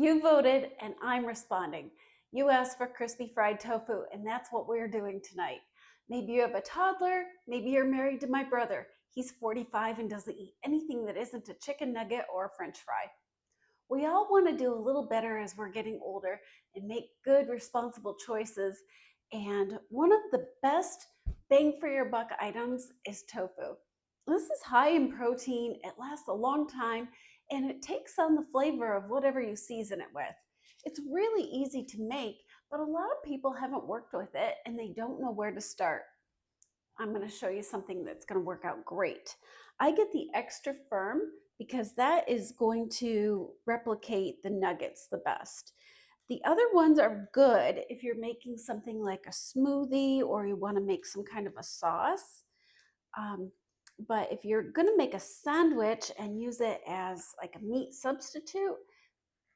You voted and I'm responding. You asked for crispy fried tofu, and that's what we're doing tonight. Maybe you have a toddler, maybe you're married to my brother. He's 45 and doesn't eat anything that isn't a chicken nugget or a french fry. We all want to do a little better as we're getting older and make good, responsible choices. And one of the best bang for your buck items is tofu. This is high in protein, it lasts a long time, and it takes on the flavor of whatever you season it with. It's really easy to make, but a lot of people haven't worked with it and they don't know where to start. I'm going to show you something that's going to work out great. I get the extra firm because that is going to replicate the nuggets the best. The other ones are good if you're making something like a smoothie or you want to make some kind of a sauce. But if you're going to make a sandwich and use it as like a meat substitute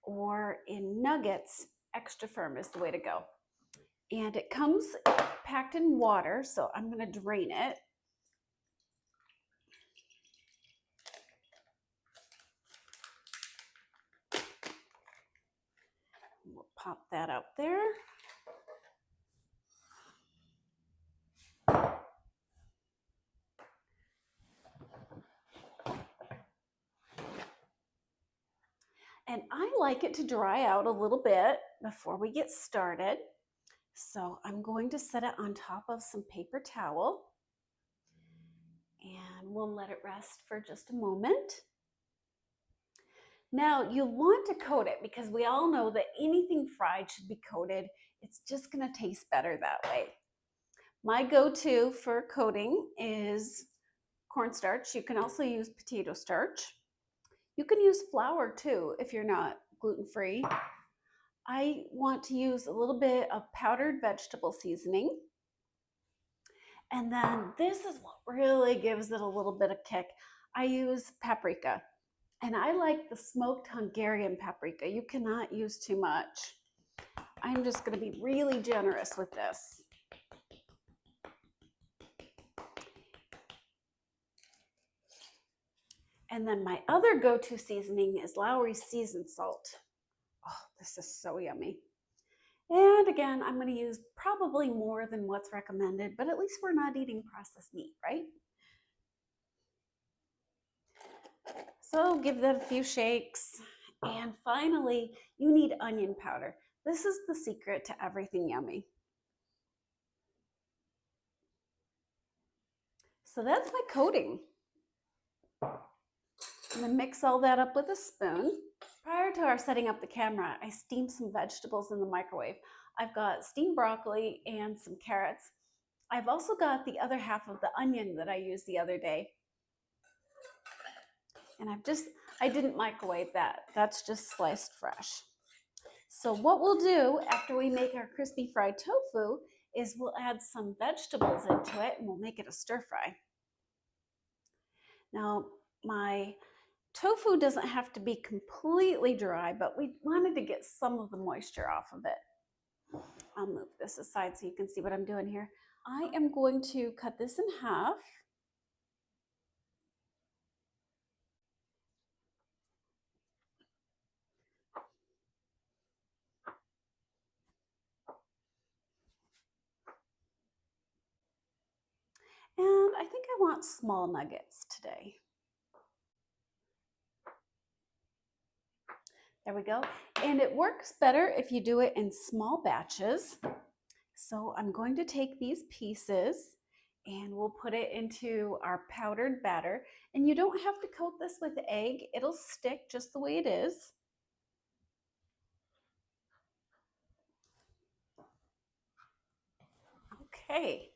or in nuggets, extra firm is the way to go. And it comes packed in water, so I'm going to drain it. We'll pop that out there. And I like it to dry out a little bit before we get started. So I'm going to set it on top of some paper towel and we'll let it rest for just a moment. Now you'll want to coat it because we all know that anything fried should be coated. It's just going to taste better that way. My go-to for coating is cornstarch. You can also use potato starch. You can use flour too if you're not gluten-free. I want to use a little bit of powdered vegetable seasoning. And then this is what really gives it a little bit of kick. I use paprika. And I like the smoked Hungarian paprika. You cannot use too much. I'm just going to be really generous with this. And then my other go-to seasoning is Lowry's seasoned salt. Oh, this is so yummy. And again, I'm going to use probably more than what's recommended, but at least we're not eating processed meat, right? So give that a few shakes. And finally, you need onion powder. This is the secret to everything yummy. So that's my coating. I'm going to mix all that up with a spoon. Prior to our setting up the camera, I steamed some vegetables in the microwave. I've got steamed broccoli and some carrots. I've also got the other half of the onion that I used the other day. And I didn't microwave that. That's just sliced fresh. So what we'll do after we make our crispy fried tofu is we'll add some vegetables into it and we'll make it a stir fry. Now, my tofu doesn't have to be completely dry, but we wanted to get some of the moisture off of it. I'll move this aside so you can see what I'm doing here. I am going to cut this in half. And I think I want small nuggets today. There we go. And it works better if you do it in small batches. So I'm going to take these pieces and we'll put it into our powdered batter. And you don't have to coat this with egg. It'll stick just the way it is. Okay.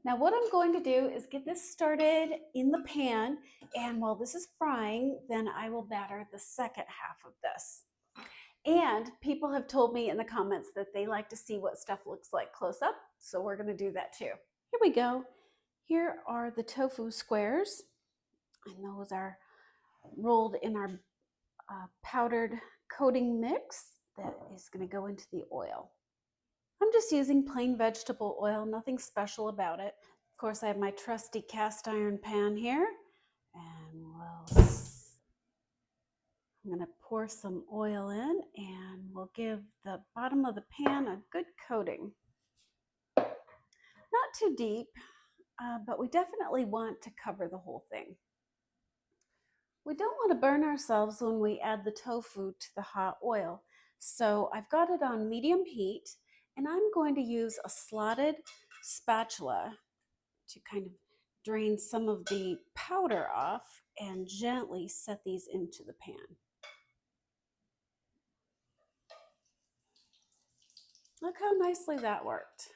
Now what I'm going to do is get this started in the pan, and while this is frying, then I will batter the second half of this. And people have told me in the comments that they like to see what stuff looks like close up, so we're going to do that too. Here we go. Here are the tofu squares, and those are rolled in our powdered coating mix that is going to go into the oil. I'm just using plain vegetable oil, nothing special about it. Of course, I have my trusty cast iron pan here, and I'm going to pour some oil in, and we'll give the bottom of the pan a good coating. Not too deep, but we definitely want to cover the whole thing. We don't want to burn ourselves when we add the tofu to the hot oil. So I've got it on medium heat, and I'm going to use a slotted spatula to kind of drain some of the powder off and gently set these into the pan. Look how nicely that worked.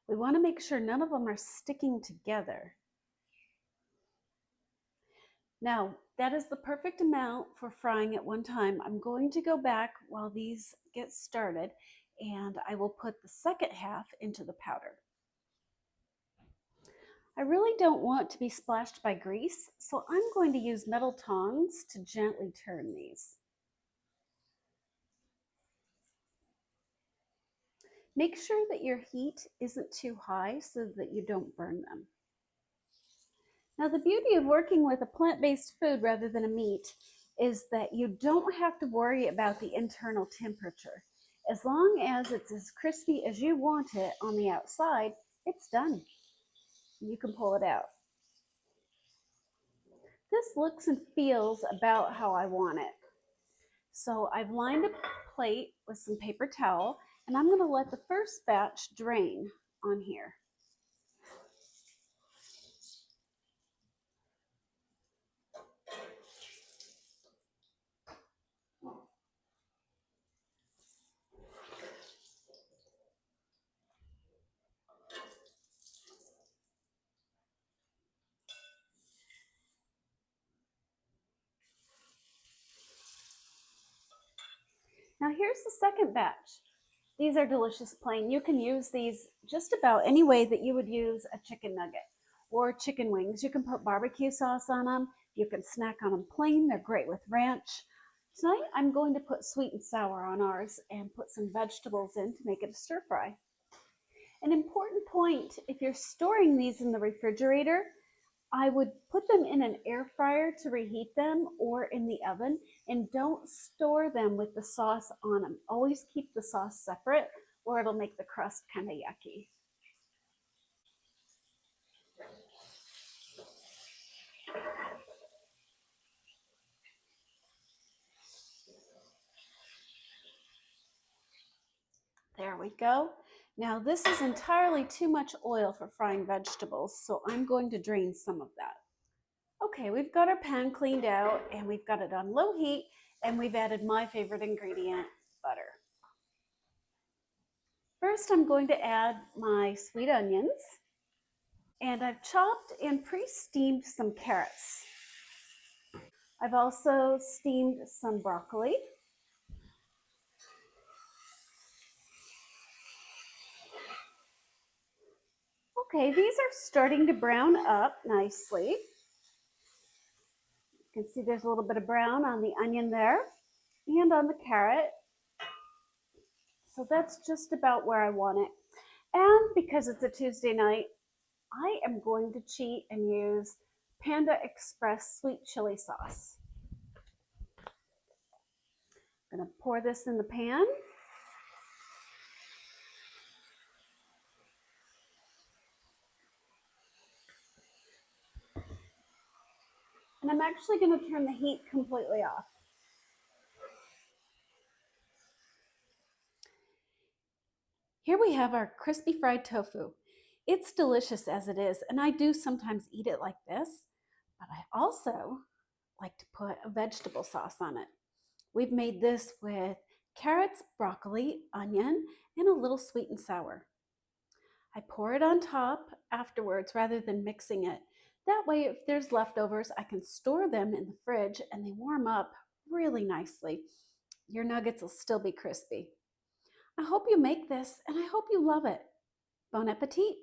We want to make sure none of them are sticking together. Now, that is the perfect amount for frying at one time. I'm going to go back while these get started, and I will put the second half into the powder. I really don't want to be splashed by grease, so I'm going to use metal tongs to gently turn these. Make sure that your heat isn't too high so that you don't burn them. Now, the beauty of working with a plant-based food rather than a meat is that you don't have to worry about the internal temperature. As long as it's as crispy as you want it on the outside, it's done. You can pull it out. This looks and feels about how I want it. So I've lined a plate with some paper towel, and I'm going to let the first batch drain on here. Now here's the second batch. These are delicious plain. You can use these just about any way that you would use a chicken nugget or chicken wings. You can put barbecue sauce on them. You can snack on them plain. They're great with ranch. Tonight I'm going to put sweet and sour on ours and put some vegetables in to make it a stir fry. An important point, if you're storing these in the refrigerator, I would put them in an air fryer to reheat them or in the oven, and don't store them with the sauce on them. Always keep the sauce separate or it'll make the crust kind of yucky. There we go. Now this is entirely too much oil for frying vegetables, so I'm going to drain some of that. Okay, we've got our pan cleaned out and we've got it on low heat, and we've added my favorite ingredient, butter. First, I'm going to add my sweet onions, and I've chopped and pre-steamed some carrots. I've also steamed some broccoli. Okay, these are starting to brown up nicely. You can see there's a little bit of brown on the onion there and on the carrot. So that's just about where I want it. And because it's a Tuesday night, I am going to cheat and use Panda Express sweet chili sauce. I'm going to pour this in the pan. And I'm actually going to turn the heat completely off. Here we have our crispy fried tofu. It's delicious as it is, and I do sometimes eat it like this, but I also like to put a vegetable sauce on it. We've made this with carrots, broccoli, onion, and a little sweet and sour. I pour it on top afterwards rather than mixing it That way, if there's leftovers, I can store them in the fridge and they warm up really nicely. Your nuggets will still be crispy. I hope you make this and I hope you love it. Bon appetit!